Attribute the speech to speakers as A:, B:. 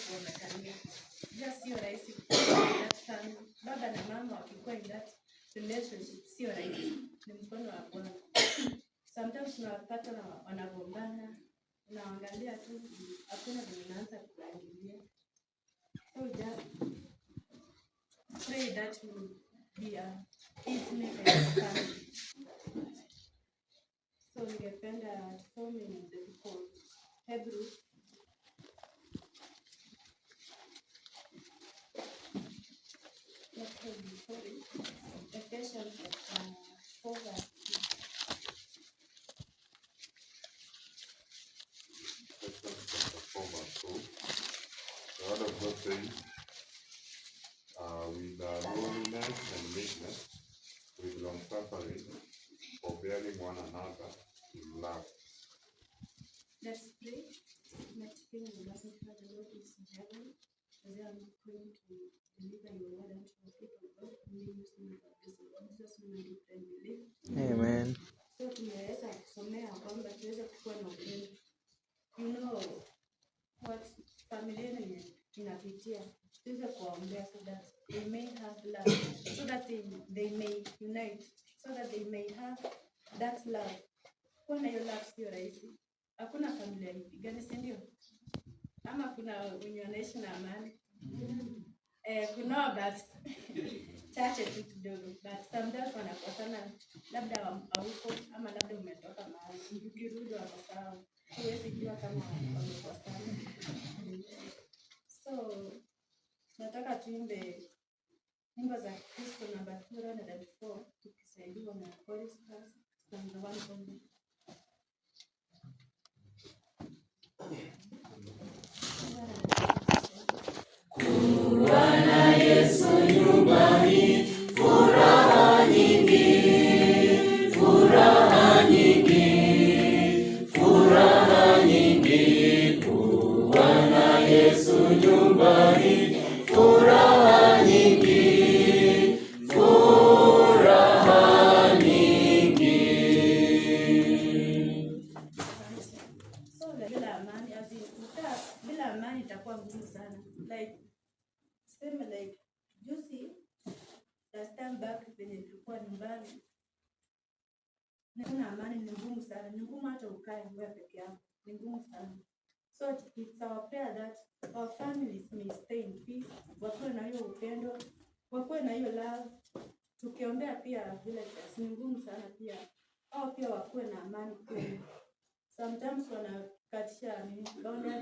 A: kuonekania. Just sio rahisi baba na mama wakikuwa in that relationship, sio rahisi, ni mkono wa Bwana. Sometimes tunapata na wanagombana, unaangalia tu hakuna vile unaanza kuangalia. So just pray that will be a peacemaker family. So ningependa tusome in the book of Hebrews. Ephesians 4 verse 2.
B: The word of God says, with lowliness and meekness, with long suffering, forbearing one another in love.
A: Let's pray. Let's pray in the blessing of the Lord is in heaven. As I am going to deliver your word unto the people of God, may you use me for this word. Jesus, we will pray and believe.
C: Amen.
A: So tunaweza kusomea kwamba tuweze kuwa na upendo. You know what familia inapitia. Tuweze kuwaombea so that they may have love, so that they may unite, so that they may have that love. Kuna hiyo love sio rahisi. Hakuna familia ipigane, si ndio? Ama kuna wenye wanaishi na amani. Kuna but chache tu kidogo, but sometimes wanakosana, labda hauko ama labda umetoka mahali, ukirudi wakasahau. Huwezi jua kama wamekosana. So nataka tuimbe nyimbo za Kristo namba 204 tukisaidiwa na choristers stanza 1 only.
D: Bwana Yesu nyumbani, furaha nyingi, furaha nyingi, furaha nyingi. Bwana Yesu nyumbani, furaha nyingi, furaha nyingi.
A: So bila amani, bila amani itakuwa ngumu sana. Like juicy last time back when tulikuwa nyumbani, na amani ni ngumu sana, ni ngumu hata ukae wewe peke yako, ni ngumu sana. So it's our prayer that our families may stay in peace, wakuwe na hiyo upendo, wakuwe na hiyo love. Tukiombea pia vile ni ngumu sana pia, au pia wakuwe na amani kweli. Sometimes wanakatisha boundaries